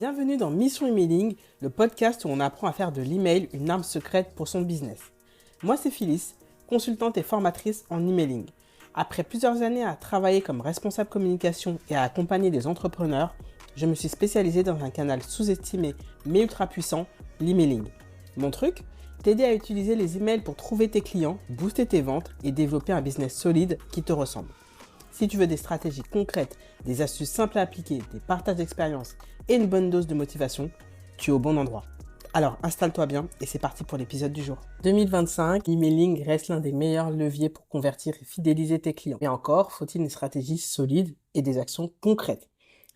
Bienvenue dans Mission Emailing, le podcast où on apprend à faire de l'email une arme secrète pour son business. Moi c'est Phyllis, consultante et formatrice en emailing. Après plusieurs années à travailler comme responsable communication et à accompagner des entrepreneurs, je me suis spécialisée dans un canal sous-estimé mais ultra puissant, l'emailing. Mon truc, t'aider à utiliser les emails pour trouver tes clients, booster tes ventes et développer un business solide qui te ressemble. Si tu veux des stratégies concrètes, des astuces simples à appliquer, des partages d'expériences et une bonne dose de motivation, tu es au bon endroit. Alors installe-toi bien et c'est parti pour l'épisode du jour. 2025, l'emailing reste l'un des meilleurs leviers pour convertir et fidéliser tes clients. Et encore, faut-il une stratégie solide et des actions concrètes.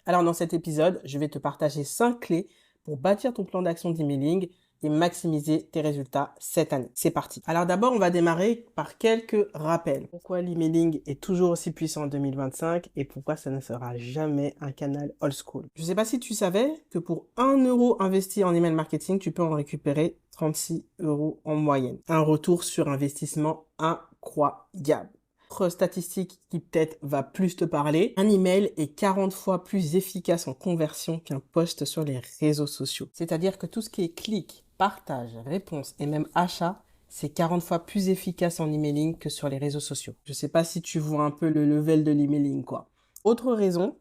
Alors dans cet épisode, je vais te partager 5 clés pour bâtir ton plan d'action d'emailing et maximiser tes résultats cette année. C'est parti. Alors d'abord, on va démarrer par quelques rappels. Pourquoi l'emailing est toujours aussi puissant en 2025 et pourquoi ça ne sera jamais un canal old school. Je ne sais pas si tu savais que pour 1 euro investi en email marketing, tu peux en récupérer 36 euros en moyenne. Un retour sur investissement incroyable. Autre statistique qui peut-être va plus te parler, un email est 40 fois plus efficace en conversion qu'un post sur les réseaux sociaux. C'est-à-dire que tout ce qui est clic, partage, réponse et même achat, c'est 40 fois plus efficace en emailing que sur les réseaux sociaux. Je sais pas si tu vois un peu le level de l'emailing, quoi. Autre raison,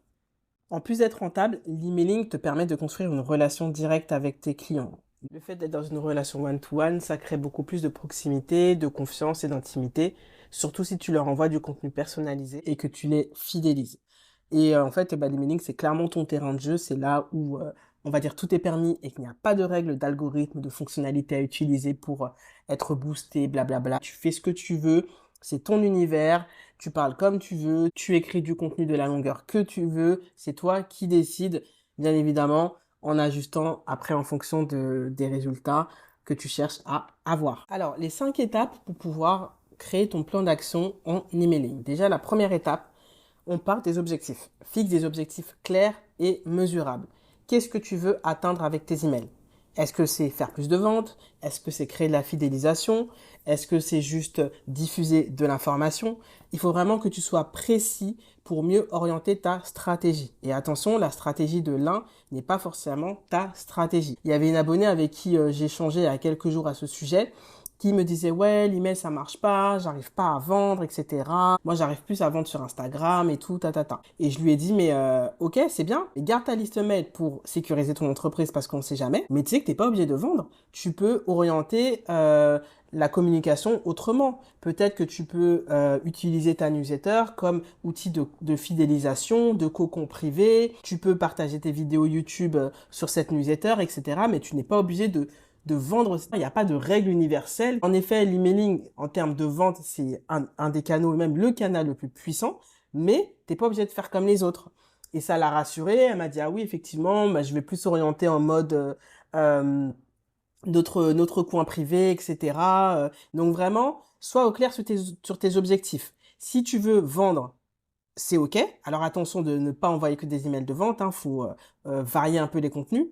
en plus d'être rentable, l'emailing te permet de construire une relation directe avec tes clients. Le fait d'être dans une relation one-to-one, ça crée beaucoup plus de proximité, de confiance et d'intimité, surtout si tu leur envoies du contenu personnalisé et que tu les fidélises. Et en fait, l'emailing, c'est clairement ton terrain de jeu, c'est là où, on va dire, tout est permis et qu'il n'y a pas de règles, d'algorithmes, de fonctionnalités à utiliser pour être boosté, blablabla. Tu fais ce que tu veux, c'est ton univers, tu parles comme tu veux, tu écris du contenu de la longueur que tu veux, c'est toi qui décides, bien évidemment, en ajustant après en fonction des résultats que tu cherches à avoir. Alors, les 5 étapes pour pouvoir créer ton plan d'action en emailing. Déjà, la première étape, on part des objectifs. Fixe des objectifs clairs et mesurables. Qu'est-ce que tu veux atteindre avec tes emails? Est-ce que c'est faire plus de ventes? Est-ce que c'est créer de la fidélisation? Est-ce que c'est juste diffuser de l'information? Il faut vraiment que tu sois précis pour mieux orienter ta stratégie. Et attention, la stratégie de l'un n'est pas forcément ta stratégie. Il y avait une abonnée avec qui j'ai échangé il y a quelques jours à ce sujet qui me disait ouais, l'email ça marche pas, j'arrive pas à vendre, etc. Moi j'arrive plus à vendre sur Instagram et tout, ta. Et je lui ai dit mais ok, c'est bien, mais garde ta liste mail pour sécuriser ton entreprise parce qu'on sait jamais, mais tu sais que t'es pas obligé de vendre. Tu peux orienter la communication autrement. Peut-être que tu peux utiliser ta newsletter comme outil de fidélisation, de cocon privé. Tu peux partager tes vidéos YouTube sur cette newsletter, etc. Mais tu n'es pas obligé de vendre. Il n'y a pas de règle universelle. En effet, l'emailing, en termes de vente, c'est un des canaux, même le canal le plus puissant, mais t'es pas obligé de faire comme les autres. Et ça l'a rassurée. Elle m'a dit, ah oui, effectivement, je vais plus s'orienter en mode notre coin privé, etc. Donc vraiment, sois au clair sur tes objectifs. Si tu veux vendre, c'est ok. Alors attention de ne pas envoyer que des emails de vente, faut varier un peu les contenus.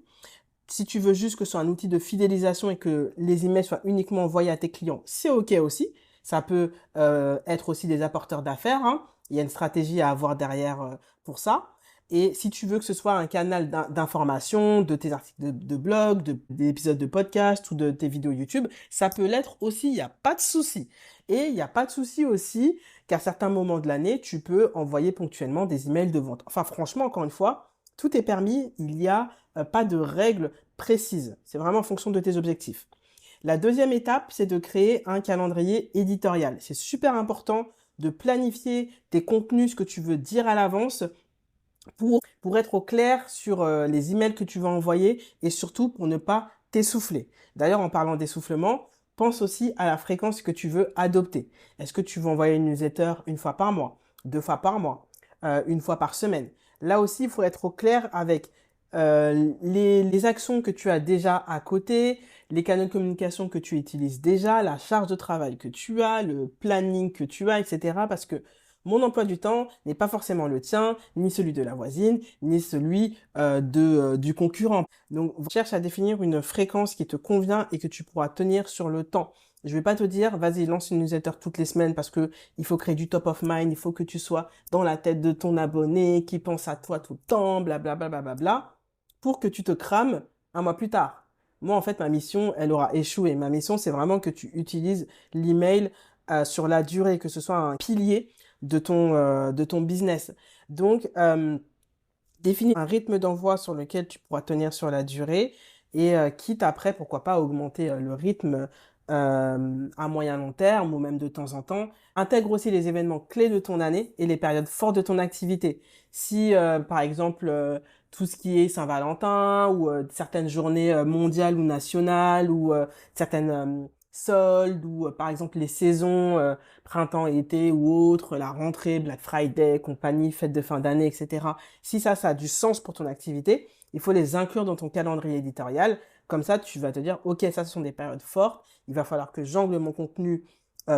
Si tu veux juste que ce soit un outil de fidélisation et que les emails soient uniquement envoyés à tes clients, c'est ok aussi. Ça peut être aussi des apporteurs d'affaires. Il y a une stratégie à avoir derrière pour ça. Et si tu veux que ce soit un canal d'information, de tes articles de blog, des épisodes de podcast ou de tes vidéos YouTube, ça peut l'être aussi, il n'y a pas de souci. Et il n'y a pas de souci aussi qu'à certains moments de l'année, tu peux envoyer ponctuellement des emails de vente. Enfin, franchement, encore une fois, tout est permis, il n'y a pas de règles précises. C'est vraiment en fonction de tes objectifs. La deuxième étape, c'est de créer un calendrier éditorial. C'est super important de planifier tes contenus, ce que tu veux dire à l'avance pour être au clair sur les emails que tu vas envoyer et surtout pour ne pas t'essouffler. D'ailleurs, en parlant d'essoufflement, pense aussi à la fréquence que tu veux adopter. Est-ce que tu veux envoyer une newsletter 1 fois par mois, 2 fois par mois, 1 fois par semaine? Là aussi, il faut être au clair avec les actions que tu as déjà à côté, les canaux de communication que tu utilises déjà, la charge de travail que tu as, le planning que tu as, etc. Parce que mon emploi du temps n'est pas forcément le tien, ni celui de la voisine, ni celui du concurrent. Donc, cherche à définir une fréquence qui te convient et que tu pourras tenir sur le temps. Je vais pas te dire, vas-y, lance une newsletter toutes les semaines parce que il faut créer du top of mind, il faut que tu sois dans la tête de ton abonné, qui pense à toi tout le temps, blablabla. pour que tu te crames un mois plus tard. Moi, en fait, ma mission, elle aura échoué. Ma mission, c'est vraiment que tu utilises l'email sur la durée, que ce soit un pilier de ton business. Donc, définis un rythme d'envoi sur lequel tu pourras tenir sur la durée et quitte après, pourquoi pas, augmenter le rythme à moyen long terme ou même de temps en temps. Intègre aussi les événements clés de ton année et les périodes fortes de ton activité. Si, par exemple, tout ce qui est Saint-Valentin ou certaines journées mondiales ou nationales ou certaines soldes ou par exemple les saisons printemps, été ou autres, la rentrée, Black Friday, compagnie, fête de fin d'année, etc. Si ça a du sens pour ton activité, il faut les inclure dans ton calendrier éditorial. Comme ça, tu vas te dire, ok, ça, ce sont des périodes fortes. Il va falloir que j'angle mon contenu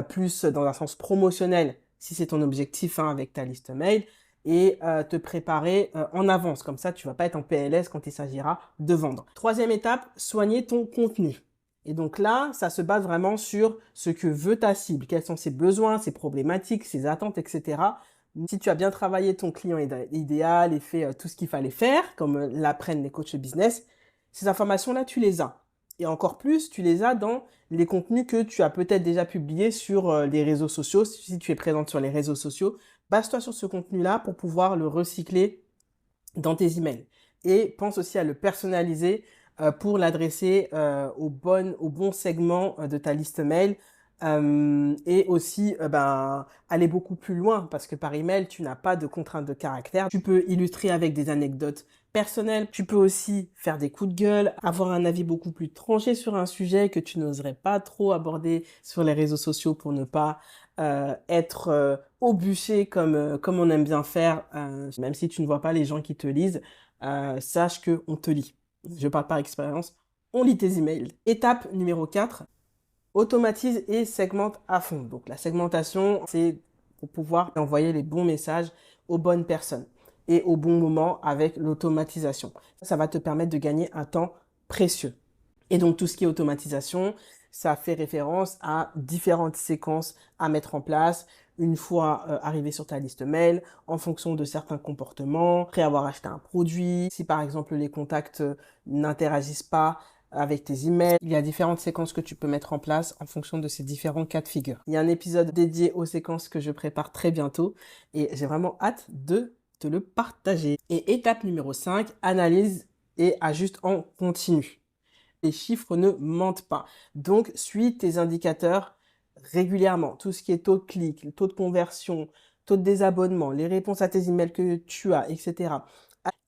plus dans un sens promotionnel, si c'est ton objectif avec ta liste mail, et te préparer en avance. Comme ça, tu vas pas être en PLS quand il s'agira de vendre. Troisième étape, soigner ton contenu. Et donc là, ça se base vraiment sur ce que veut ta cible, quels sont ses besoins, ses problématiques, ses attentes, etc. Si tu as bien travaillé ton client idéal et fait tout ce qu'il fallait faire, comme l'apprennent les coachs business, ces informations-là, tu les as. Et encore plus, tu les as dans les contenus que tu as peut-être déjà publiés sur les réseaux sociaux. Si tu es présente sur les réseaux sociaux, base-toi sur ce contenu-là pour pouvoir le recycler dans tes emails. Et pense aussi à le personnaliser pour l'adresser au bon segment de ta liste mail. Et aussi aller beaucoup plus loin parce que par email tu n'as pas de contrainte de caractère. Tu peux illustrer avec des anecdotes personnelles. Tu peux aussi faire des coups de gueule, avoir un avis beaucoup plus tranché sur un sujet que tu n'oserais pas trop aborder sur les réseaux sociaux pour ne pas être au bûcher comme on aime bien faire. Même si tu ne vois pas les gens qui te lisent, sache que on te lit. Je parle par expérience. On lit tes emails. Étape numéro 4. Automatise et segmente à fond. Donc la segmentation, c'est pour pouvoir envoyer les bons messages aux bonnes personnes et au bon moment avec l'automatisation. Ça va te permettre de gagner un temps précieux. Et donc tout ce qui est automatisation, ça fait référence à différentes séquences à mettre en place une fois arrivé sur ta liste mail, en fonction de certains comportements, après avoir acheté un produit. Si par exemple les contacts n'interagissent pas avec tes emails, il y a différentes séquences que tu peux mettre en place en fonction de ces différents cas de figure. Il y a un épisode dédié aux séquences que je prépare très bientôt et j'ai vraiment hâte de te le partager. Et étape numéro 5, analyse et ajuste en continu. Les chiffres ne mentent pas. Donc, suis tes indicateurs régulièrement. Tout ce qui est taux de clic, taux de conversion, taux de désabonnement, les réponses à tes emails que tu as, etc.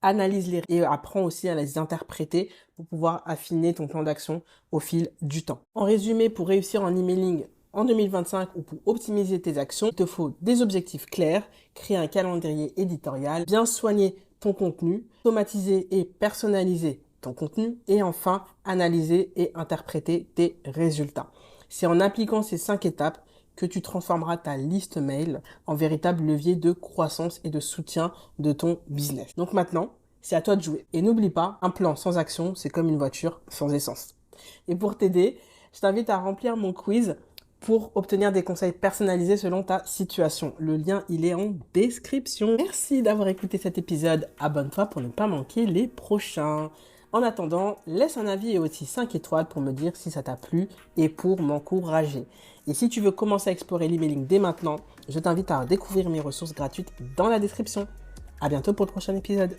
Analyse-les et apprends aussi à les interpréter pour pouvoir affiner ton plan d'action au fil du temps. En résumé, pour réussir en emailing en 2025 ou pour optimiser tes actions, il te faut des objectifs clairs, créer un calendrier éditorial, bien soigner ton contenu, automatiser et personnaliser ton contenu et enfin analyser et interpréter tes résultats. C'est en appliquant ces 5 étapes que tu transformeras ta liste mail en véritable levier de croissance et de soutien de ton business. Donc maintenant, c'est à toi de jouer. Et n'oublie pas, un plan sans action, c'est comme une voiture sans essence. Et pour t'aider, je t'invite à remplir mon quiz pour obtenir des conseils personnalisés selon ta situation. Le lien, il est en description. Merci d'avoir écouté cet épisode. Abonne-toi pour ne pas manquer les prochains. En attendant, laisse un avis et aussi 5 étoiles pour me dire si ça t'a plu et pour m'encourager. Et si tu veux commencer à explorer l'emailing dès maintenant, je t'invite à découvrir mes ressources gratuites dans la description. À bientôt pour le prochain épisode.